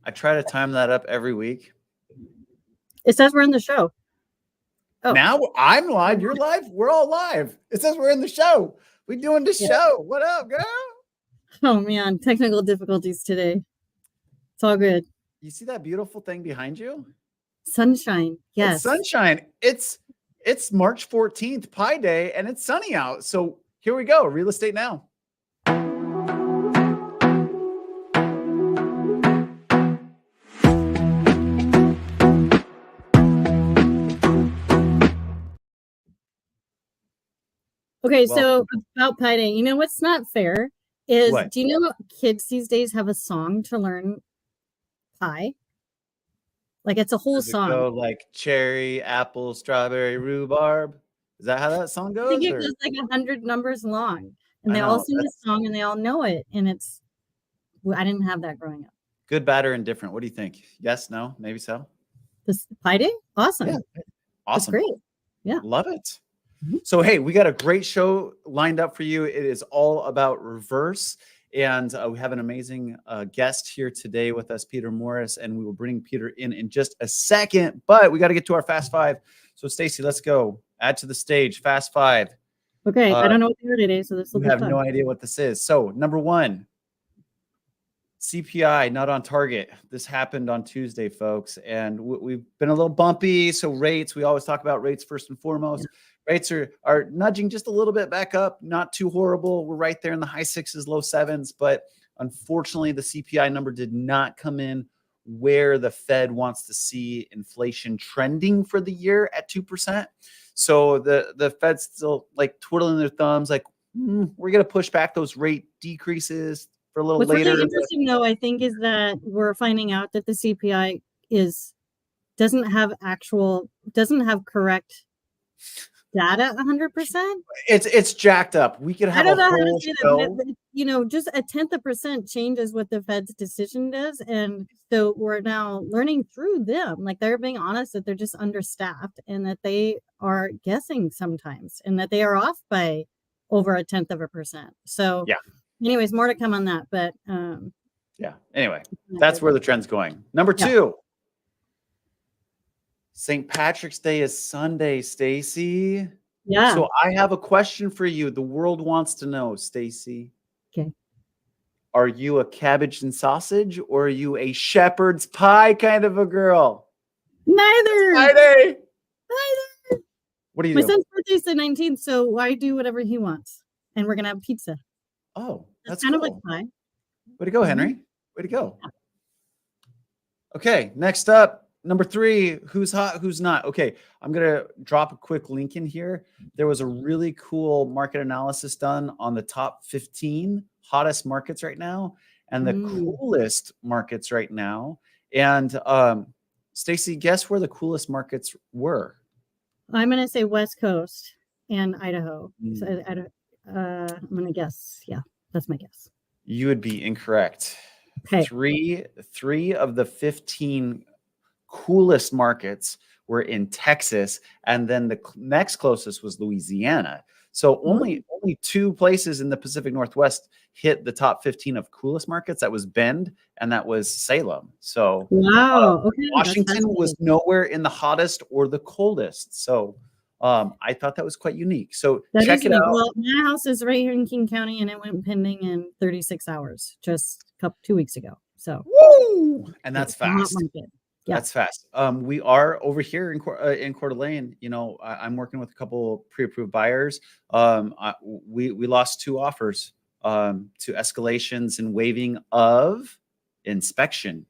I try to time that up every week. It says we're in the show. Oh. Now I'm live. You're live. We're all live. It says we're in the show. We're doing the show. What up, girl? Oh, man. Technical difficulties today. It's all good. You see that beautiful thing behind you? Sunshine. Yes. It's sunshine. It's March 14th, Pi Day, and it's sunny out. So here we go. Real estate now. Okay, so about Pi Day, you know what's not fair is, what? Do you know kids these days have a song to learn pie? Like it's a whole song. Go like cherry, apple, strawberry, rhubarb. Is that how that song goes? I think it goes like 100 numbers long, and they all sing the song and they all know it. And I didn't have that growing up. Good, bad, or indifferent? What do you think? Yes, no, maybe so. This Pi Day, awesome. Yeah. Awesome. That's great. Yeah, love it. So, hey, we got a great show lined up for you. It is all about reverse. And we have an amazing guest here today with us, Peter Morris, and we will bring Peter in just a second. But we got to get to our Fast Five. So, Stacy, let's go. Add to the stage, Fast Five. Okay, I don't know what they are today, so this will be fun. I have no idea what this is. So, number one, CPI not on target. This happened on Tuesday, folks, and we've been a little bumpy. So rates, we always talk about rates first and foremost. Yeah. Rates are nudging just a little bit back up, not too horrible. We're right there in the high sixes, low sevens, but unfortunately the CPI number did not come in where the Fed wants to see inflation trending for the year at 2%. So the Fed's still like twiddling their thumbs, like we're going to push back those rate decreases for a little later. What's really interesting, though, I think, is that we're finding out that the CPI doesn't have correct data 100%. It's jacked up. We could have a whole show. That, just a 0.1% changes what the Fed's decision does, and so we're now learning through them. Like they're being honest that they're just understaffed and that they are guessing sometimes, and that they are off by over 0.1%. So yeah. Anyways, more to come on that, but yeah. Anyway, that's where the trend's going. Number two, St. Patrick's Day is Sunday, Stacy. Yeah. So I have a question for you. The world wants to know, Stacy. Okay. Are you a cabbage and sausage, or are you a shepherd's pie kind of a girl? Neither. Friday. Neither. What do you do? My son's birthday's the 19th, so I do whatever he wants, and we're gonna have pizza. Oh, that's kind cool. of like pie. Way to go, Henry. Way to go. Okay, next up, number three, who's hot, who's not? Okay, I'm going to drop a quick link in here. There was a really cool market analysis done on the top 15 hottest markets right now and the coolest markets right now. And Stacy, guess where the coolest markets were? I'm going to say West Coast and Idaho. So I'm going to guess. Yeah, that's my guess. You would be incorrect. Okay. Three of the 15 coolest markets were in Texas, and then the next closest was Louisiana. So only two places in the Pacific Northwest hit the top 15 of coolest markets. That was Bend and that was Salem. So wow, Washington was nowhere in the hottest or the coldest. So I thought that was quite unique. So check it out. Well, my house is right here in King County, and it went pending in 36 hours just 2 weeks ago. So, woo! And that's fast. Yeah. That's fast. We are over here in Coeur d'Alene. I'm working with a couple pre-approved buyers. We lost 2 offers to escalations and waiving of inspection.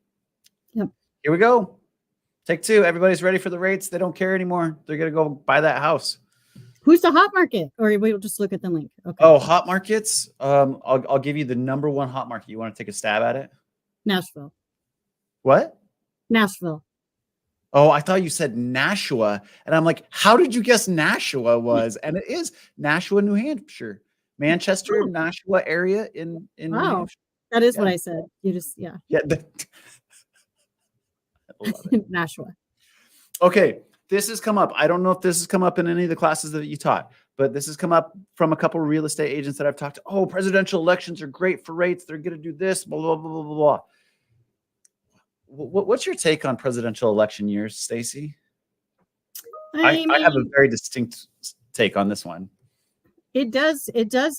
Yep. Here we go. Take 2. Everybody's ready for the rates. They don't care anymore. They're going to go buy that house. Who's the hot market? Or we'll just look at the link. Okay. Oh, hot markets. I'll give you the number 1 hot market. You want to take a stab at it? Nashville. What? Nashville. Oh, I thought you said Nashua. And I'm like, how did you guess Nashua was? And it is Nashua, New Hampshire. Manchester, Nashua area in New Hampshire. That is what I said. You just, Yeah. Nashua. Okay, this has come up. I don't know if this has come up in any of the classes that you taught, but this has come up from a couple of real estate agents that I've talked to. Oh, presidential elections are great for rates. They're going to do this, blah, blah, blah, blah, blah. What's your take on presidential election years, Stacy? I I have a mean, very distinct take on this one. it does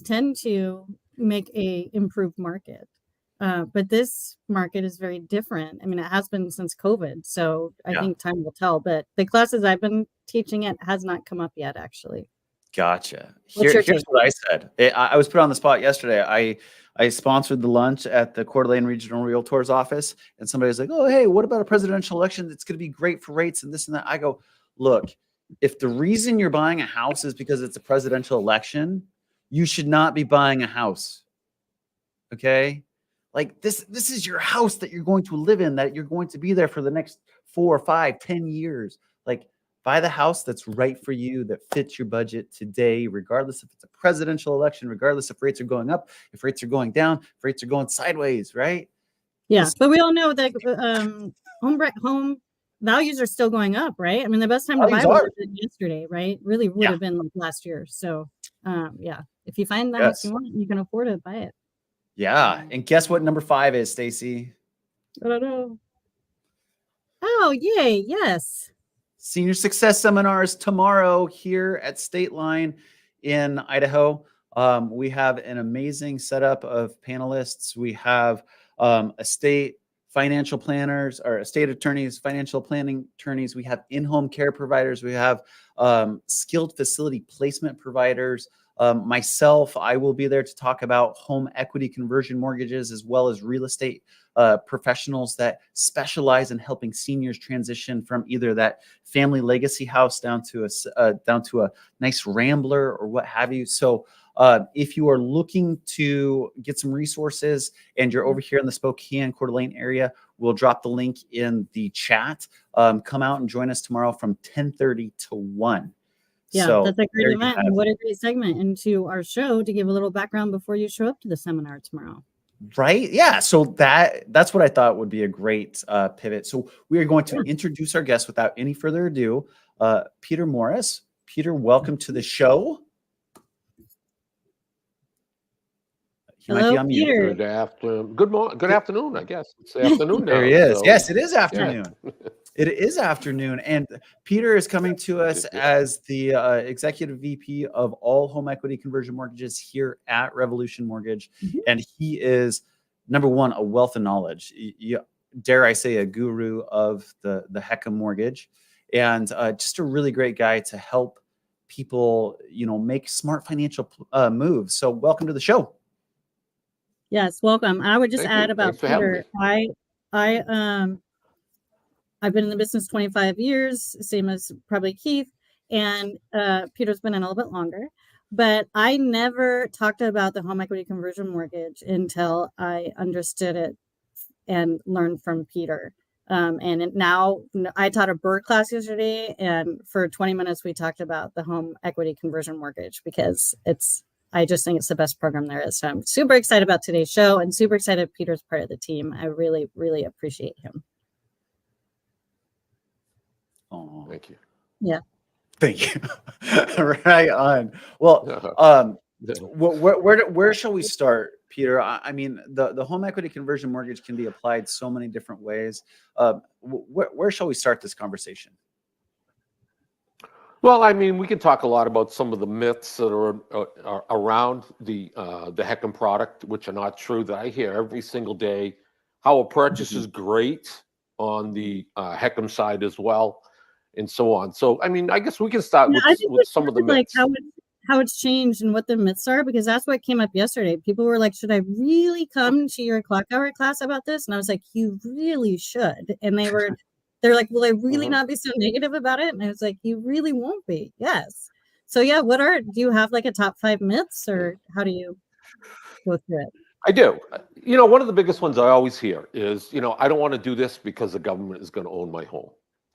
tend to make a improved market. But this market is very different. I mean, it has been since COVID, so I Yeah. think time will tell. But the classes I've been teaching, it has not come up yet, actually. Gotcha. What's your Here's take? what I said. I was put on the spot yesterday. I sponsored the lunch at the Coeur d'Alene Regional Realtor's office, and somebody was like, "Oh, hey, what about a presidential election? It's going to be great for rates and this and that." I go, "Look, if the reason you're buying a house is because it's a presidential election, you should not be buying a house. Okay? Like this is your house that you're going to live in, that you're going to be there for the next 4, 5, 10 years. Like buy the house that's right for you, that fits your budget today, regardless if it's a presidential election, regardless if rates are going up, if rates are going down, if rates are going sideways, right? Yeah, Just but we all know that home values are still going up, right? I mean, the best time to values buy would are. have been yesterday, right? Really would Yeah. have been like last year. So, yeah, if you find the house Yes. you want, you can afford it, buy it. Yeah. And guess what number 5 is, Stacy? I don't know. Oh, yay! Yes. Senior Success Seminars tomorrow here at State Line in Idaho. We have an amazing setup of panelists. We have estate financial planners or estate attorneys, financial planning attorneys. We have in-home care providers. We have skilled facility placement providers. Myself, I will be there to talk about home equity conversion mortgages, as well as real estate professionals that specialize in helping seniors transition from either that family legacy house down to a nice rambler or what have you. So if you are looking to get some resources and you're over here in the Spokane, Coeur d'Alene area, we'll drop the link in the chat. Come out and join us tomorrow from 10:30 to 1. Yeah, So that's a great there you event. have And it. what a great segment into our show to give a little background before you show up to the seminar tomorrow. Right? Yeah. So that's what I thought would be a great pivot. So we are going to introduce our guest without any further ado. Peter Morris. Peter, welcome to the show. He might be Hello, on mute. Peter. Good afternoon. Good morning. Good afternoon, I guess. It's afternoon now. There he is. so- Yes, it is afternoon. Yeah. It is afternoon. And Peter is coming to us as the executive VP of all home equity conversion mortgages here at Revolution Mortgage. Mhm. And he is, number one, a wealth of knowledge. Dare I say, a guru of the HECM mortgage, and just a really great guy to help people, make smart financial moves. So welcome to the show. Yes, welcome. I would just Thank you. add about Thanks for having Peter. I've been in the business 25 years, same as probably Keith, and Peter's been in a little bit longer. But I never talked about the home equity conversion mortgage until I understood it and learned from Peter. Now I taught a bird class yesterday, and for 20 minutes we talked about the home equity conversion mortgage because I just think it's the best program there is. So I'm super excited about today's show and super excited Peter's part of the team. I really, really appreciate him. Oh, Thank you. Yeah. thank you. Right on. Well, where shall we start, Peter? I mean, the home equity conversion mortgage can be applied so many different ways. Where shall we start this conversation? Well, I mean, we can talk a lot about some of the myths that are around the HECM product, which are not true, that I hear every single day. How a purchase is great on the HECM side as well, and so on. So, I mean, I guess we can start Yeah, I think with some of the myths. how it's changed and what the myths are, because that's what came up yesterday. People were like, should I really come to your clock hour class about this? And I was like, you really should. And they're like, will I really not be so negative about it? And I was like, you really won't be. Yes. So yeah, do you have like a top 5 myths, or how do you go through it? I do. One of the biggest ones I always hear is, I don't want to do this because the government is going to own my home.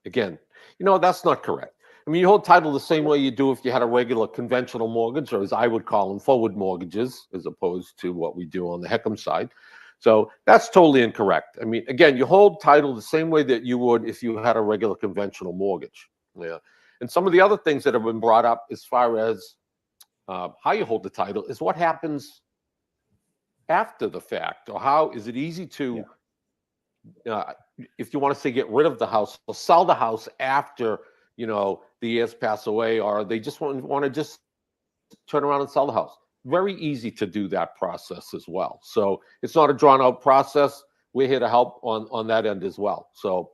Again, that's not correct. I mean, you hold title the same way you do if you had a regular conventional mortgage, or as I would call them, forward mortgages, as opposed to what we do on the HECM side. So that's totally incorrect. I mean, again, you hold title the same way that you would if you had a regular conventional mortgage. Yeah. And some of the other things that have been brought up as far as how you hold the title is what happens after the fact, or how is it easy to if you want to say get rid of the house or sell the house after, the heirs pass away, or they just want to just turn around and sell the house. Very easy to do that process as well. So it's not a drawn out process. We're here to help on that end as well. So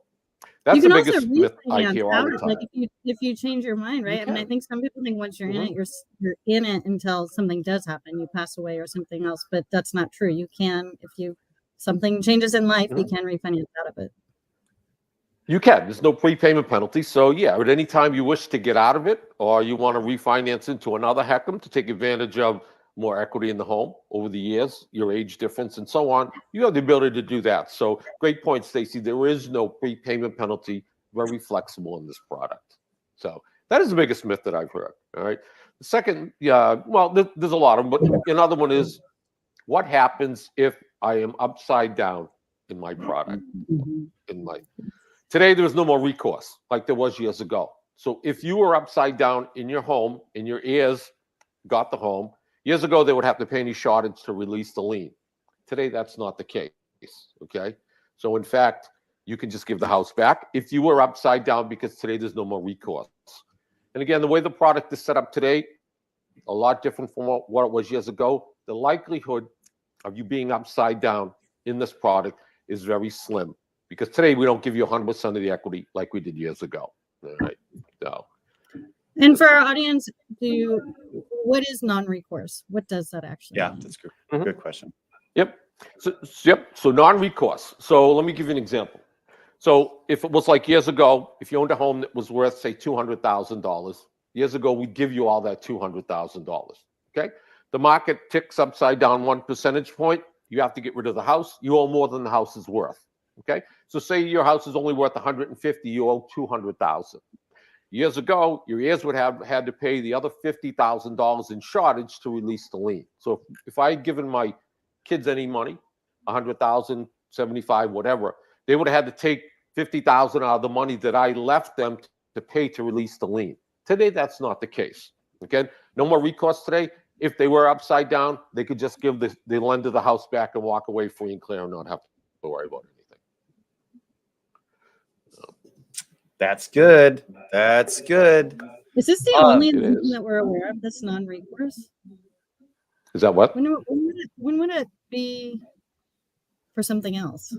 that's You the can also biggest myth I refinance hear all out the of, time. like if you change your mind, right? I mean, I can. think some people think once you're in it, you're in it until something does happen, you pass away or something else, but that's not true. You can, if something changes in life, you can refinance out of it. You can. There's no prepayment penalty. So yeah, at any time you wish to get out of it, or you want to refinance into another HECM to take advantage of more equity in the home over the years, your age difference and so on, you have the ability to do that. So great point, Stacy. There is no prepayment penalty. Very flexible in this product. So that is the biggest myth that I've heard. All right. The second, well, there's a lot of them, but another one is, what happens if I am upside down in my product? Today, there is no more recourse like there was years ago. So if you were upside down in your home and your heirs got the home, years ago, they would have to pay any shortage to release the lien. Today, that's not the case, okay? So in fact, you can just give the house back if you were upside down, because today there's no more recourse. And again, the way the product is set up today, a lot different from what it was years ago. The likelihood of you being upside down in this product is very slim, because today we don't give you 100% of the equity like we did years ago. All right. So. And for our audience, what is non-recourse? What does that actually mean? Yeah, that's good. Good question. Yep. So non-recourse. So let me give you an example. So if it was like years ago, if you owned a home that was worth, say, $200,000, years ago, we'd give you all that $200,000. Okay. The market ticks upside down 1 percentage point. You have to get rid of the house. You owe more than the house is worth. Okay. So say your house is only worth 150, you owe 200,000. Years ago, your heirs would have had to pay the other $50,000 in shortage to release the lien. So if I had given my kids any money, 100,000, 75, whatever, they would have had to take 50,000 out of the money that I left them to pay to release the lien. Today, that's not the case. Again, no more recourse today. If they were upside down, they could just give the lender the house back and walk away free and clear and not have to worry about anything. That's good. That's good. Is this the only thing that we're aware of that's non-recourse? Is that what? When would it be for something else?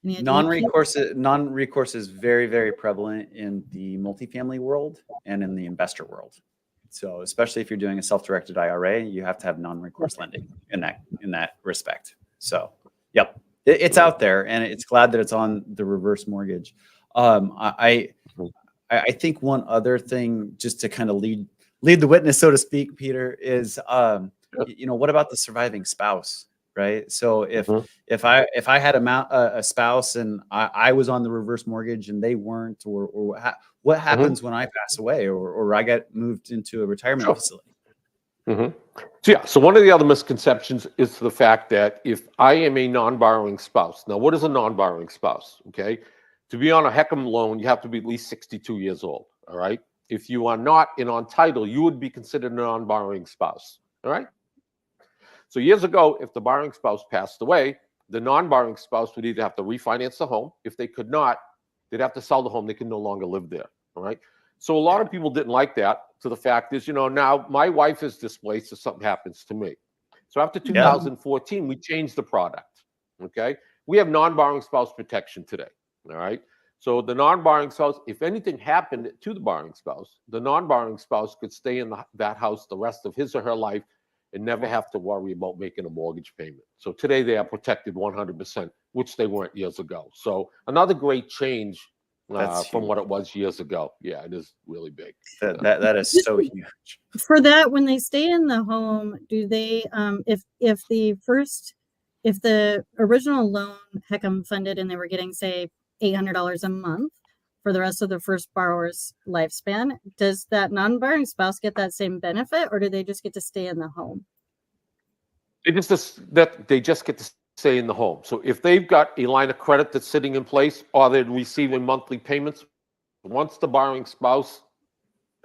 Non-recourse is very, very prevalent in the multifamily world and in the investor world. So especially if you're doing a self-directed IRA, you have to have non-recourse lending in that respect. So, yep, it's out there, and it's glad that it's on the reverse mortgage. I think one other thing, just to kind of lead the witness, so to speak, Peter, is what about the surviving spouse, right? So if I had a spouse and I was on the reverse mortgage and they weren't, or what happens when I pass away or I get moved into a retirement facility? So one of the other misconceptions is the fact that if I am a non-borrowing spouse, now what is a non-borrowing spouse? Okay. To be on a HECM loan, you have to be at least 62 years old, all right? If you are not on title, you would be considered a non-borrowing spouse, all right? So years ago, if the borrowing spouse passed away, the non-borrowing spouse would either have to refinance the home. If they could not, they'd have to sell the home. They could no longer live there, all right? So a lot of people didn't like that. So the fact is, now my wife is displaced if something happens to me. So after 2014, we changed the product, okay? We have non-borrowing spouse protection today. All right. So the non-borrowing spouse, if anything happened to the borrowing spouse, the non-borrowing spouse could stay in that house the rest of his or her life and never have to worry about making a mortgage payment. So today they are protected 100%, which they weren't years ago. So another great change from what it was years ago. Yeah, it is really big. That is so huge. For that, when they stay in the home, do they, if the original loan HECM funded and they were getting, say, $800 a month for the rest of the first borrower's lifespan, does that non-borrowing spouse get that same benefit, or do they just get to stay in the home? They just get to stay in the home. So if they've got a line of credit that's sitting in place, or they're receiving monthly payments, once the borrowing spouse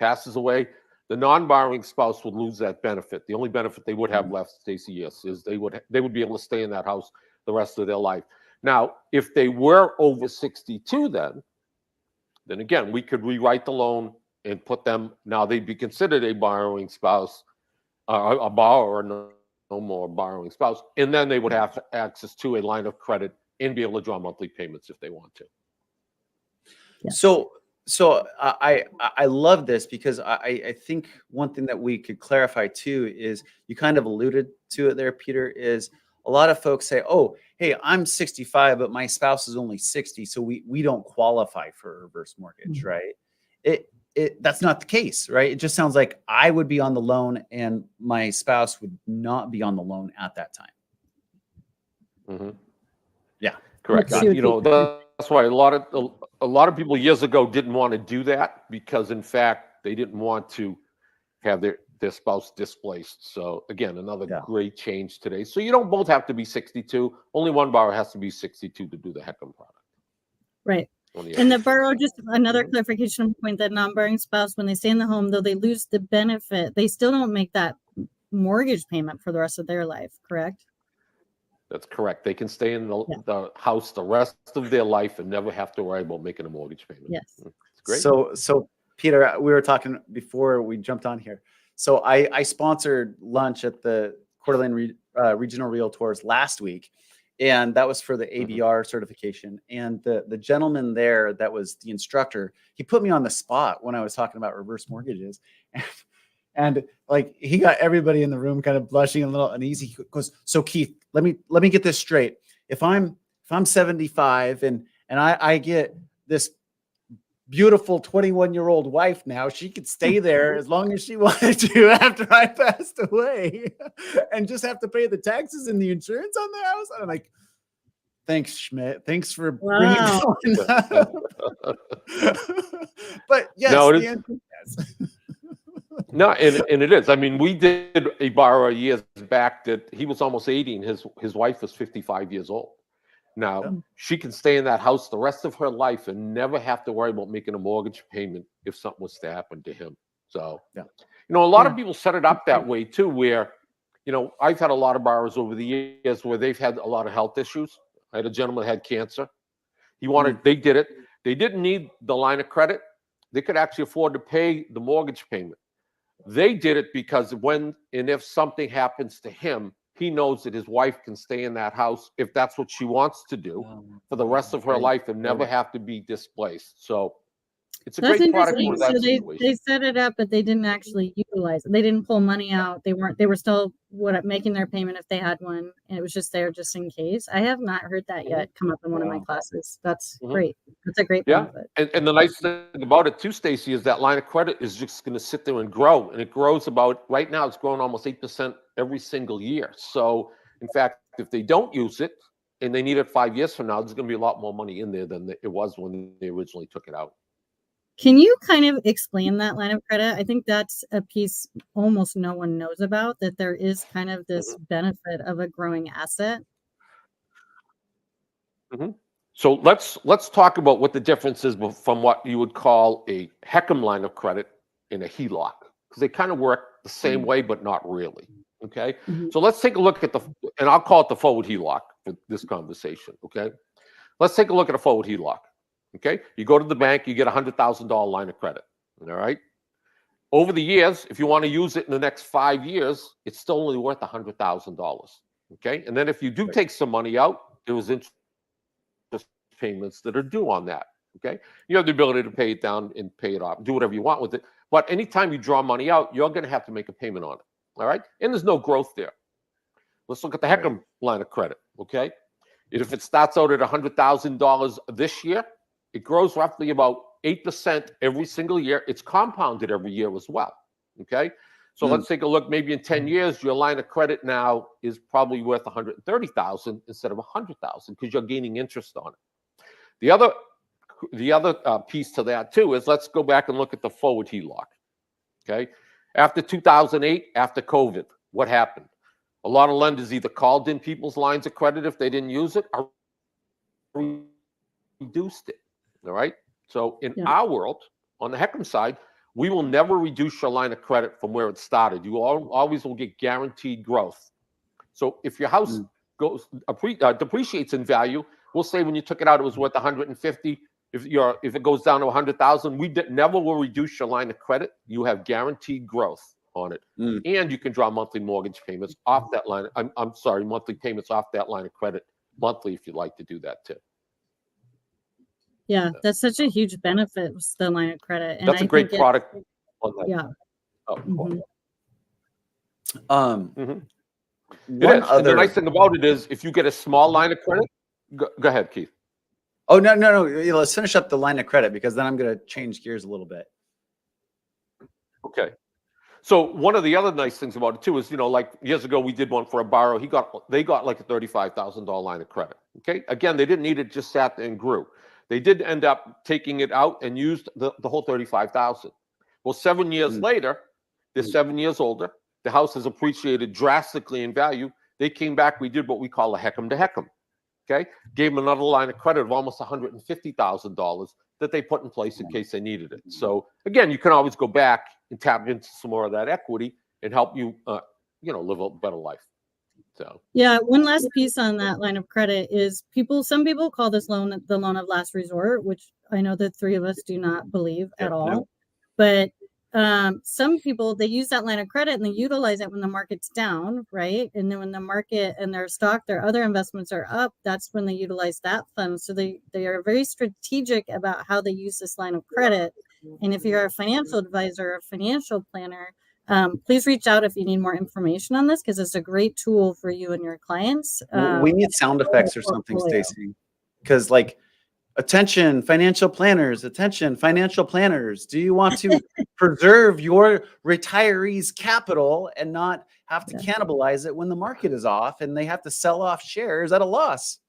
passes away, the non-borrowing spouse would lose that benefit. The only benefit they would have left, Stacey, is they would be able to stay in that house the rest of their life. Now, if they were over 62, then again, we could rewrite the loan and put them, now they'd be considered a borrowing spouse, a borrower, no more borrowing spouse, and then they would have access to a line of credit and be able to draw monthly payments if they want to. Yeah. So I love this because I think one thing that we could clarify too is you kind of alluded to it there, Peter, is a lot of folks say, oh, hey, I'm 65, but my spouse is only 60. So we don't qualify for a reverse mortgage, right? That's not the case, right? It just sounds like I would be on the loan and my spouse would not be on the loan at that time. Mm-hmm. Yeah, correct. Let's see what You know, they- that's why a lot of people years ago didn't want to do that because, in fact, they didn't want to have their spouse displaced. So again, another great change today. So you don't both have to be 62. Only one borrower has to be 62 to do the HECM product. Right. And the borrower, just another clarification point, that non-borrowing spouse, when they stay in the home, though they lose the benefit, they still don't make that mortgage payment for the rest of their life, correct? That's correct. They can stay in the house the rest of their life and never have to worry about making a mortgage payment. Yes. It's great. So Peter, we were talking before we jumped on here. So I sponsored lunch at the Coeur d'Alene Regional Realtors last week, and that was for the ABR certification. And the gentleman there that was the instructor, he put me on the spot when I was talking about reverse mortgages. And like he got everybody in the room kind of blushing a little uneasy. He goes, so Keith, let me get this straight. If I'm 75 and I get this beautiful 21-year-old wife now, she could stay there as long as she wanted to after I passed away and just have to pay the taxes and the insurance on the house. And I'm like, thanks, Schmidt. Thanks for bringing it on. But yes, no, the answer is yes. No, and it is. I mean, we did a borrower years back that he was almost 80 and his wife was 55 years old. Now, she can stay in that house the rest of her life and never have to worry about making a mortgage payment if something was to happen to him. So, you know, a lot of people set it up that way too, where, you know, I've had a lot of borrowers over the years where they've had a lot of health issues. I had a gentleman that had cancer. They did it. They didn't need the line of credit. They could actually afford to pay the mortgage payment. They did it because when and if something happens to him, he knows that his wife can stay in that house if that's what she wants to do for the rest of her life and never have to be displaced. So it's a great product for that situation. They set it up, but they didn't actually utilize it. They didn't pull money out. They were still making their payment if they had one, and it was just there just in case. I have not heard that yet come up in one of my classes. That's great. That's a great benefit. And the nice thing about it too, Stacy, is that line of credit is just going to sit there and grow, and it grows right now it's growing almost 8% every single year. So in fact, if they don't use it and they need it 5 years from now, there's going to be a lot more money in there than it was when they originally took it out. Can you kind of explain that line of credit? I think that's a piece almost no one knows about, that there is kind of this benefit of a growing asset. So let's talk about what the difference is from what you would call a HECM line of credit and a HELOC, because they kind of work the same way, but not really. Okay. So let's take a look at and I'll call it the forward HELOC for this conversation. Okay. Let's take a look at a forward HELOC. Okay, you go to the bank, you get a $100,000 line of credit. All right. Over the years, if you want to use it in the next 5 years, it's still only worth $100,000. Okay, and then if you do take some money out, there was interest payments that are due on that. Okay, you have the ability to pay it down and pay it off, do whatever you want with it. But anytime you draw money out, you're going to have to make a payment on it. All right, and there's no growth there. Let's look at the HECM line of credit. Okay, if it starts out at $100,000 this year, it grows roughly about 8% every single year. It's compounded every year as well. Okay. So let's take a look. Maybe in 10 years, your line of credit now is probably worth $130,000 instead of $100,000 because you're gaining interest on it. The other piece to that too is let's go back and look at the forward HELOC. Okay. After 2008, after COVID, what happened? A lot of lenders either called in people's lines of credit if they didn't use it or reduced it. All right. So in our world, on the HECM side, we will never reduce your line of credit from where it started. You always will get guaranteed growth. So if your house depreciates in value, We'll say when you took it out, it was worth 150. If it goes down to 100,000, never will reduce your line of credit. You have guaranteed growth on it, and you can draw monthly mortgage payments off that line. I'm sorry, monthly payments off that line of credit monthly if you'd like to do that too. Yeah, that's such a huge benefit with the line of credit, and That's a great product. On that. Yeah. Oh, Mhm. It One is. And the nice thing about it is, if you get a small line of credit, go ahead, Keith. Oh, no. Let's finish up the line of credit, because then I'm going to change gears a little bit. Okay. So one of the other nice things about it too is, like years ago we did one for a borrower. They got like a $35,000 line of credit. Okay. Again, they didn't need it; just sat there and grew. They did end up taking it out and used the whole 35,000. Well, 7 years later, they're 7 years older. The house has appreciated drastically in value. They came back. We did what we call a heck'em to heck'em. Okay. Gave them another line of credit of almost $150,000 that they put in place in case they needed it. So again, you can always go back and tap into some more of that equity and help you, live a better life. So yeah, one last piece on that line of credit is some people call this loan the loan of last resort, which I know the three of us do not believe at all. No. But some people, they use that line of credit and they utilize it when the market's down, right? And then when the market and their stock, their other investments are up, that's when they utilize that fund. So they are very strategic about how they use this line of credit. And if you're a financial advisor or financial planner, please reach out if you need more information on this, because it's a great tool for you and your clients. We need sound effects or something, Stacey, because attention financial planners, do you want to preserve your retirees' capital and not have to cannibalize it when the market is off and they have to sell off shares at a loss?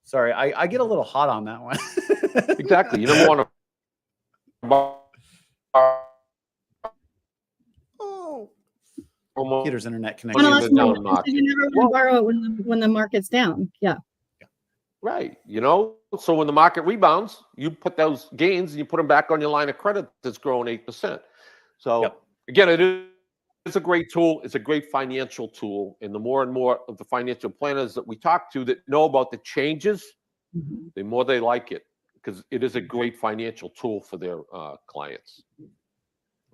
Sorry, I get a little hot on that one. exactly. You never want to Peter's internet You connection. Money never in the want to borrow it when the market's down. Yeah. Right. So when the market rebounds, you put those gains and you put them back on your line of credit that's growing 8%. So again, it is a great tool. It's a great financial tool. And the more and more of the financial planners that we talk to that know about the changes, the more they like it, because it is a great financial tool for their clients.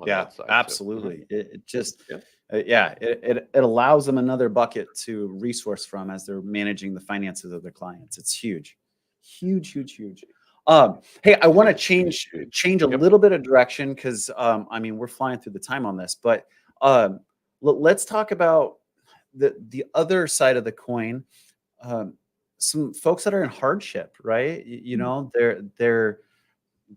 Yeah, absolutely. It just, it allows them another bucket to resource from as they're managing the finances of their clients. It's huge. Hey, I want to change a little bit of direction, because we're flying through the time on this, but let's talk about the other side of the coin. Some folks that are in hardship, right?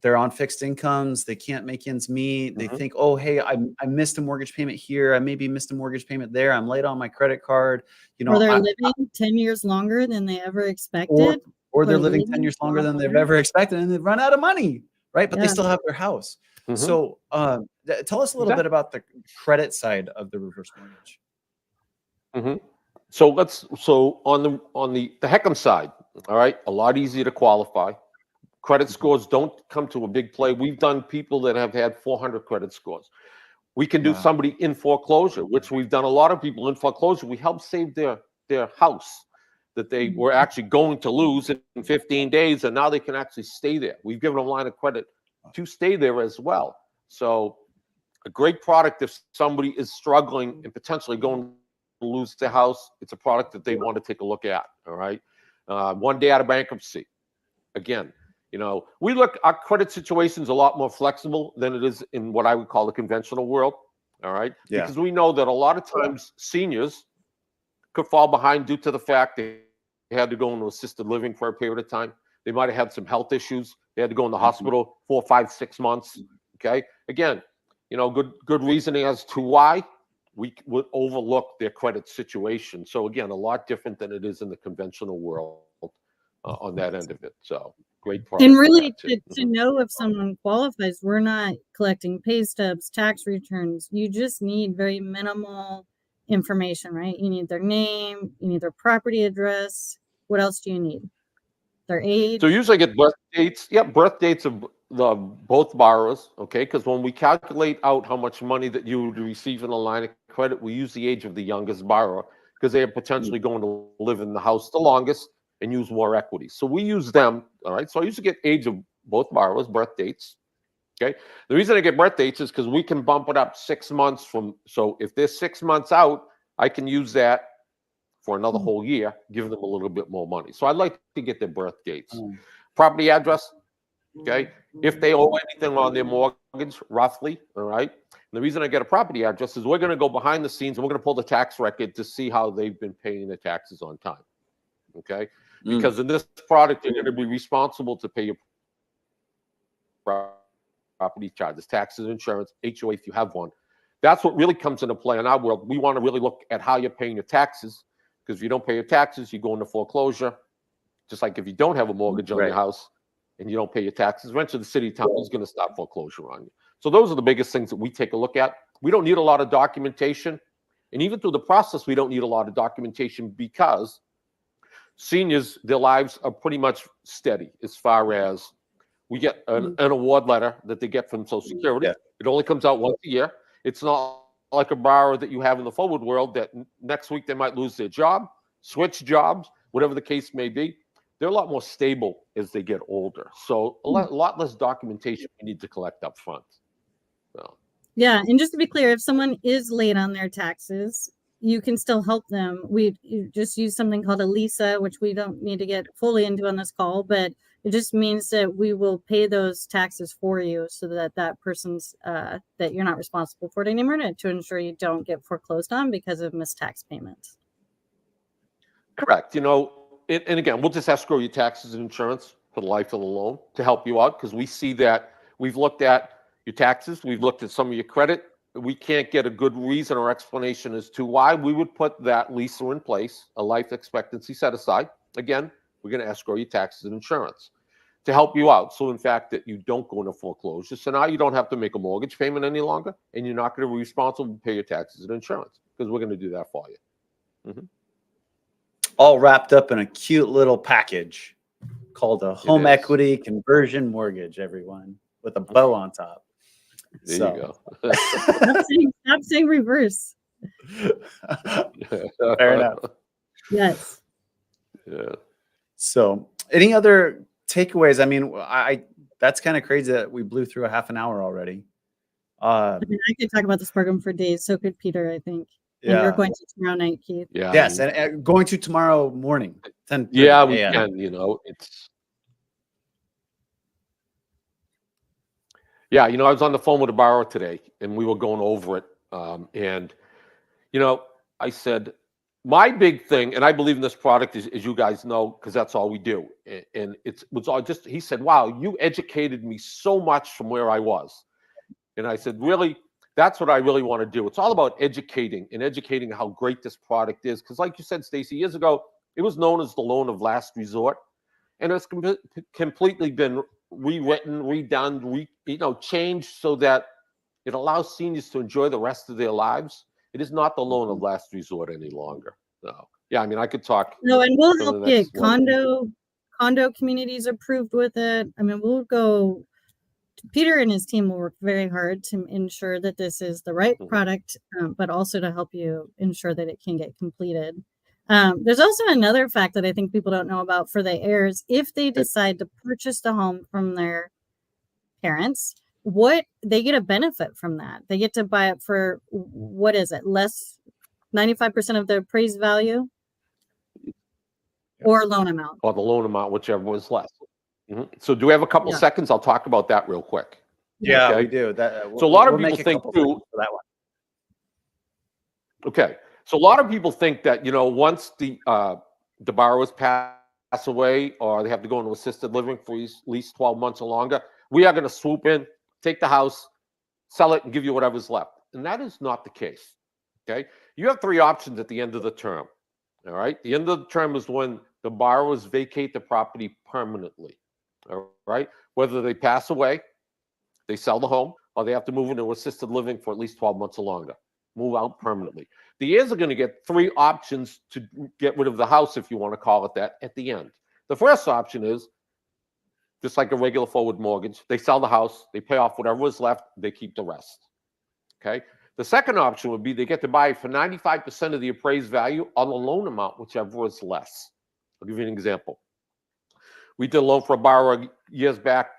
They're on fixed incomes. They can't make ends meet. They think, oh, hey, I missed a mortgage payment here. I maybe missed a mortgage payment there. I'm late on my credit card. Or they're living 10 years longer than they ever expected. Or they're living 10 years longer than they've ever expected, and they've run out of money, right? But they still have their house. So tell us a little bit about the credit side of the reverse mortgage. So on the HECM side, all right, a lot easier to qualify. Credit scores don't come to a big play. We've done people that have had 400 credit scores. We can do somebody in foreclosure, which we've done a lot of people in foreclosure. We help save their house that they were actually going to lose in 15 days, and now they can actually stay there. We've given them a line of credit to stay there as well. So a great product if somebody is struggling and potentially going to lose their house. It's a product that they want to take a look at, all right? One day out of bankruptcy. Again, our credit situation is a lot more flexible than it is in what I would call the conventional world, all right? Because we know that a lot of times seniors could fall behind due to the fact they had to go into assisted living for a period of time. They might have had some health issues. They had to go in the hospital 4, 5, 6 months, okay? Again, good reasoning as to why we would overlook their credit situation. So again, a lot different than it is in the conventional world on that end of it. So great product. And really, to know if someone qualifies, we're not collecting pay stubs, tax returns. You just need very minimal information, right? You need their name, you need their property address. What else do you need? Their age. So usually I get birth dates. Yeah, birth dates of both borrowers, okay? Because when we calculate out how much money that you would receive in a line of credit, we use the age of the youngest borrower, because they are potentially going to live in the house the longest. and use more equity. So we use them, all right? So I usually get age of both borrowers, birth dates, okay? The reason I get birth dates is because we can bump it up 6 months from, so if they're 6 months out, I can use that for another whole year, give them a little bit more money. So I'd like to get their birth dates. Property address, okay? If they owe anything on their mortgage, roughly, all right? And the reason I get a property address is we're going to go behind the scenes and we're going to pull the tax record to see how they've been paying their taxes on time, okay? Because in this product, you're going to be responsible to pay your property charges, taxes, insurance, HOA if you have one. That's what really comes into play in our world. We want to really look at how you're paying your taxes, because if you don't pay your taxes, you go into foreclosure. Just like if you don't have a mortgage on your house and you don't pay your taxes, eventually the city of town is going to start foreclosure on you. So those are the biggest things that we take a look at. We don't need a lot of documentation. And even through the process, we don't need a lot of documentation because seniors, their lives are pretty much steady as far as we get an award letter that they get from Social Security. It only comes out once a year. It's not like a borrower that you have in the forward world that next week they might lose their job, switch jobs, whatever the case may be. They're a lot more stable as they get older. So a lot less documentation we need to collect up front. So. Yeah, and just to be clear, if someone is late on their taxes, you can still help them. You just use something called a LISA, which we don't need to get fully into on this call, but it just means that we will pay those taxes for you so that that person's, that you're not responsible for it anymore, to ensure you don't get foreclosed on because of missed tax payments. Correct. You know, and again, we'll just escrow your taxes and insurance for the life of the loan to help you out, because we see that we've looked at your taxes, we've looked at some of your credit. We can't get a good reason or explanation as to why we would put that LISA in place, a life expectancy set aside. Again, we're going to escrow your taxes and insurance to help you out. So in fact, that you don't go into foreclosure. So now you don't have to make a mortgage payment any longer, and you're not going to be responsible to pay your taxes and insurance, because we're going to do that for you. All wrapped up in a cute little package called a home equity conversion mortgage, everyone, with a bow on top. There you go. Stop saying reverse. Fair enough. Yes. Yeah. So any other takeaways? I mean, that's kind of crazy that we blew through a half an hour already. I mean, I could talk about this program for days. So could Peter, I think. Yeah. And you're going to tomorrow night, Keith. Yeah. Yes, and going to tomorrow morning. 10:30 Yeah, we a.m. can. You know, it's. Yeah, you know, I was on the phone with a borrower today, and we were going over it. And, you know, I said, my big thing, and I believe in this product, as you guys know, because that's all we do. And it was all just, he said, wow, you educated me so much from where I was. And I said, really? That's what I really want to do. It's all about educating how great this product is. Because like you said, Stacy, years ago, it was known as the loan of last resort. And it's completely been rewritten, redone, changed so that it allows seniors to enjoy the rest of their lives. It is not the loan of last resort any longer. So, yeah, I mean, I could talk. No, and we'll help get condo communities approved with it. I mean, we'll go. Peter and his team will work very hard to ensure that this is the right product, but also to help you ensure that it can get completed. There's also another fact that I think people don't know about for the heirs. If they decide to purchase the home from their parents, they get a benefit from that. They get to buy it for, what is it, less 95% of the appraised value or loan amount. Or the loan amount, whichever was less. So do we have a couple seconds? I'll talk about that real quick. Yeah, okay? we do. So a lot of people think too. For that one. Okay, so a lot of people think that, you know, once the borrowers pass away or they have to go into assisted living for at least 12 months or longer, we are going to swoop in, take the house, sell it, and give you whatever's left. And that is not the case. Okay, you have three options at the end of the term. All right, the end of the term is when the borrowers vacate the property permanently. All right, whether they pass away, they sell the home, or they have to move into assisted living for at least 12 months or longer. Move out permanently. The heirs are going to get three options to get rid of the house, if you want to call it that, at the end. The first option is, just like a regular forward mortgage, they sell the house, they pay off whatever is left, they keep the rest. Okay. The second option would be they get to buy for 95% of the appraised value on the loan amount, whichever is less. I'll give you an example. We did a loan for a borrower years back.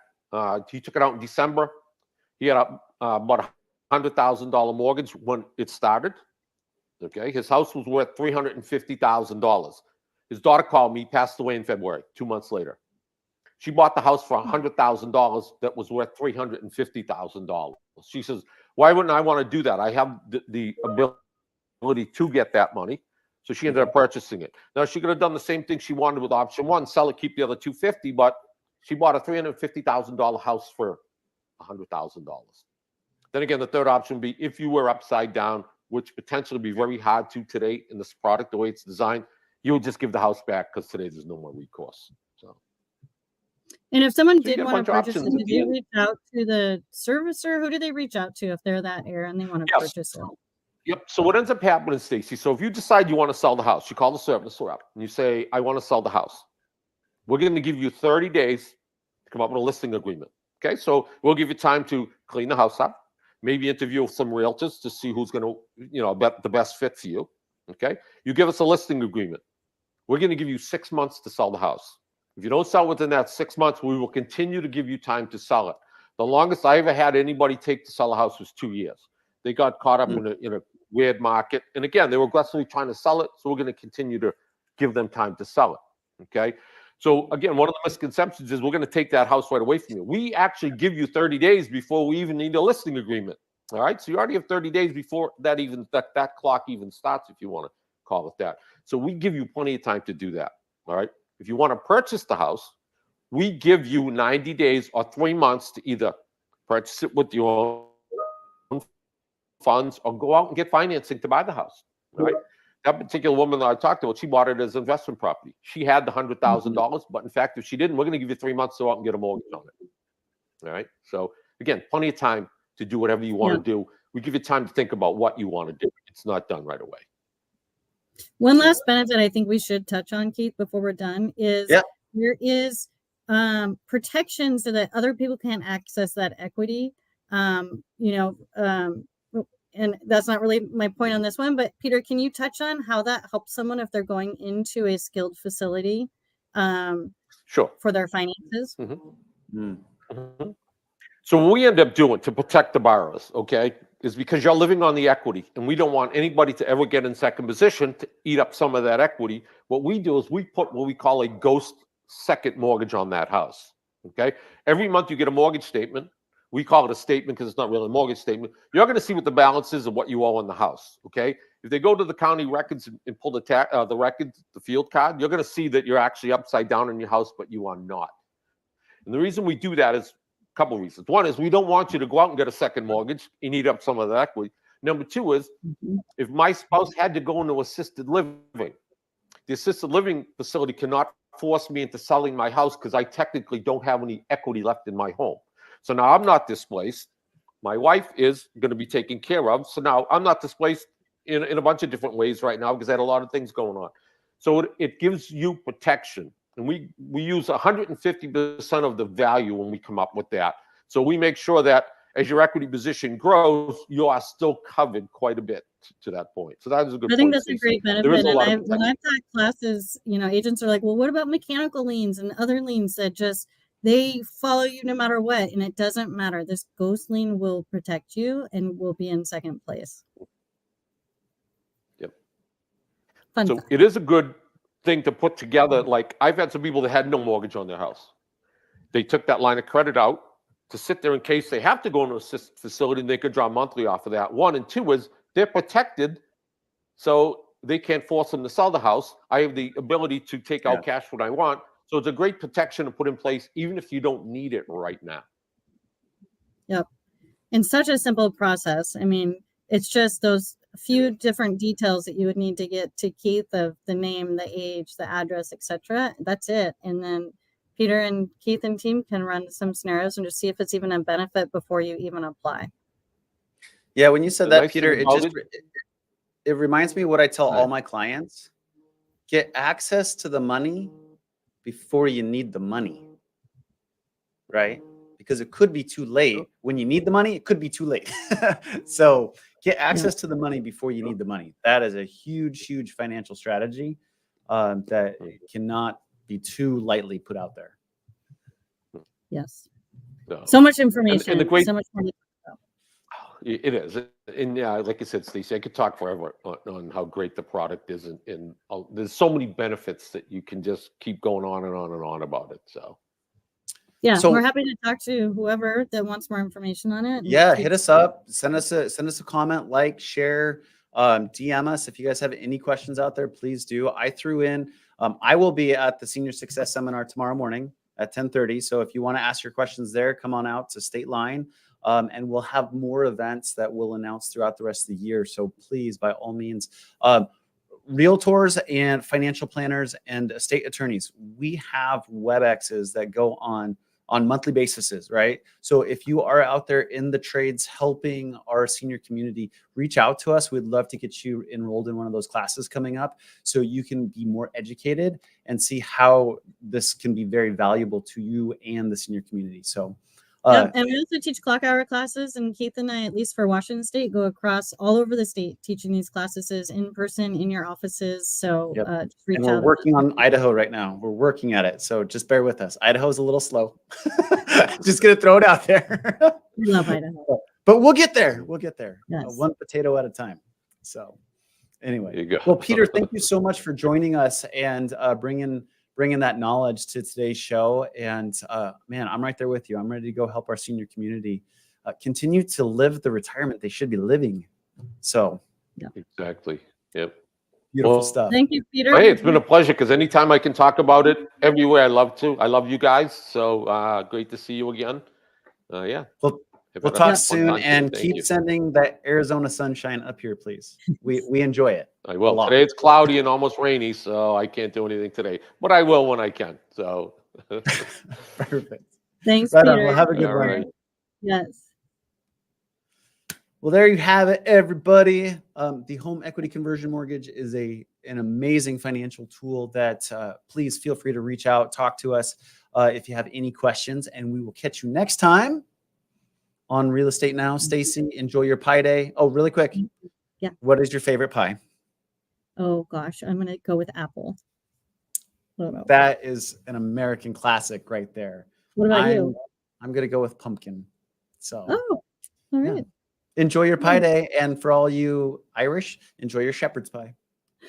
He took it out in December. He had about $100,000 mortgage when it started. Okay, his house was worth $350,000. His daughter called me, passed away in February, 2 months later. She bought the house for $100,000 that was worth $350,000. She says, why wouldn't I want to do that? I have the ability to get that money. So she ended up purchasing it. Now, she could have done the same thing she wanted with option one, sell it, keep the other $250,000, but she bought a $350,000 house for $100,000. Then again, the third option would be if you were upside down, which potentially would be very hard to today in this product, the way it's designed, you would just give the house back because today there's no more recourse. So. And if someone So you did get a want to bunch of purchase it, options. did they reach out to the servicer? Who do they reach out to if they're that heir and they want to Yes. purchase it? Yep. So what ends up happening, Stacy, so if you decide you want to sell the house, you call the servicer up and you say, I want to sell the house. We're going to give you 30 days to come up with a listing agreement. Okay. So we'll give you time to clean the house up, maybe interview some realtors to see who's going to, bet the best fit for you. Okay. You give us a listing agreement. We're going to give you 6 months to sell the house. If you don't sell within that 6 months, we will continue to give you time to sell it. The longest I ever had anybody take to sell a house was 2 years. They got caught up in a weird market. And again, they were aggressively trying to sell it. So we're going to continue to give them time to sell it. Okay. So again, one of the misconceptions is we're going to take that house right away from you. We actually give you 30 days before we even need a listing agreement. All right. So you already have 30 days before that clock even starts, if you want to call it that. So we give you plenty of time to do that. All right. If you want to purchase the house, we give you 90 days or 3 months to either purchase it with your own funds or go out and get financing to buy the house. Right. That particular woman that I talked about, she bought it as investment property. She had the $100,000, but in fact, if she didn't, we're going to give you 3 months to go out and get a mortgage on it. All right. So again, plenty of time to do whatever you want to do. We give you time to think about what you want to do. It's not done right away. One last benefit I think we should touch on, Keith, before we're done is there is protection so that other people can't access that equity. And that's not really my point on this one, but Peter, can you touch on how that helps someone if they're going into a skilled facility Sure. for their finances? So what we end up doing to protect the borrowers, okay, is because you're living on the equity and we don't want anybody to ever get in second position to eat up some of that equity. What we do is we put what we call a ghost second mortgage on that house, okay? Every month you get a mortgage statement. We call it a statement because it's not really a mortgage statement. You're going to see what the balance is of what you owe on the house, okay? If they go to the county records and pull the field card, you're going to see that you're actually upside down in your house, but you are not. And the reason we do that is a couple of reasons. One is we don't want you to go out and get a second mortgage and eat up some of that equity. Number two is if my spouse had to go into assisted living, the assisted living facility cannot force me into selling my house because I technically don't have any equity left in my home. So now I'm not displaced. My wife is going to be taken care of. So now I'm not displaced in a bunch of different ways right now because I had a lot of things going on. So it gives you protection. And we use 150% of the value when we come up with that. So we make sure that as your equity position grows, you are still covered quite a bit to that point. So that is a good point. I think that's a great benefit. And when I've taught classes, agents are like, well, what about mechanical liens and other liens that just, they follow you no matter what, and it doesn't matter. This ghost lien will protect you and will be in second place. Yep. Fun so fact. It is a good thing to put together. Like I've had some people that had no mortgage on their house. They took that line of credit out to sit there in case they have to go into a assisted facility and they could draw monthly off of that. One, and two is they're protected, so they can't force them to sell the house. I have the ability to take out cash when I want. So it's a great protection to put in place, even if you don't need it right now. Yep. And such a simple process. I mean, it's just those few different details that you would need to get to Keith of the name, the age, the address, etc. That's it. And then Peter and Keith and team can run some scenarios and just see if it's even a benefit before you even apply. Yeah, when you said that, Peter, it reminds me what I tell all my clients. Get access to the money before you need the money, right? Because it could be too late. When you need the money, it could be too late. So get access to the money before you need the money. That is a huge, huge financial strategy. that cannot be too lightly put out there. Yes. So, So much information. the great- so much more. it is. And yeah, like I said, Stacey, I could talk forever on how great the product is. And there's so many benefits that you can just keep going on and on and on about it. So, Yeah, So- we're happy to talk to whoever that wants more information on it. and Yeah, keep- hit us up, send us a comment, like, share, DM us if you guys have any questions out there. Please do. I threw in. I will be at the Senior Success Seminar tomorrow morning at 10:30. So if you want to ask your questions there, come on out to State Line, and we'll have more events that we'll announce throughout the rest of the year. So please, by all means, realtors and financial planners and estate attorneys, we have WebExes that go on monthly basis, right? So if you are out there in the trades helping our senior community, reach out to us. We'd love to get you enrolled in one of those classes coming up so you can be more educated and see how this can be very valuable to you and the senior community. So Yep, and we also teach clock hour classes, and Keith and I, at least for Washington State, go across all over the state teaching these classes in person in your offices. So Yep. just reach and we're out. working on Idaho right now. We're working at it. So just bear with us. Idaho's a little slow. Just going to throw it out there. We love Idaho. But we'll get there. We'll get there. Yes. One potato at a time. So anyway. there you go. Well, Peter, thank you so much for joining us and bringing that knowledge to today's show. And man, I'm right there with you. I'm ready to go help our senior community continue to live the retirement they should be living. So Exactly. Yep. beautiful Well, stuff. Thank you, Peter. Well, hey, it's been a pleasure because anytime I can talk about it everywhere, I love to. I love you guys. So great to see you again. Yeah. Well, Have we'll a talk fun soon, time too. and Thank keep you. sending that Arizona sunshine up here, please. We enjoy it. I a will. lot. Today it's cloudy and almost rainy, so I can't do anything today. But I will when I can. So Perfect. Thanks, Right on. Peter. Well, have a good All one. right. Yes. Well, there you have it, everybody. The home equity conversion mortgage is an amazing financial tool that please feel free to reach out, talk to us if you have any questions, and we will catch you next time on Real Estate Now. Stacy, enjoy your pie day. Oh, really quick. Yeah. What is your favorite pie? Oh gosh, I'm gonna go with apple. What about, That is an American classic right there. what about you? I'm going to go with pumpkin. So Oh, all yeah. right. enjoy your pie day. And for all you Irish, enjoy your shepherd's pie.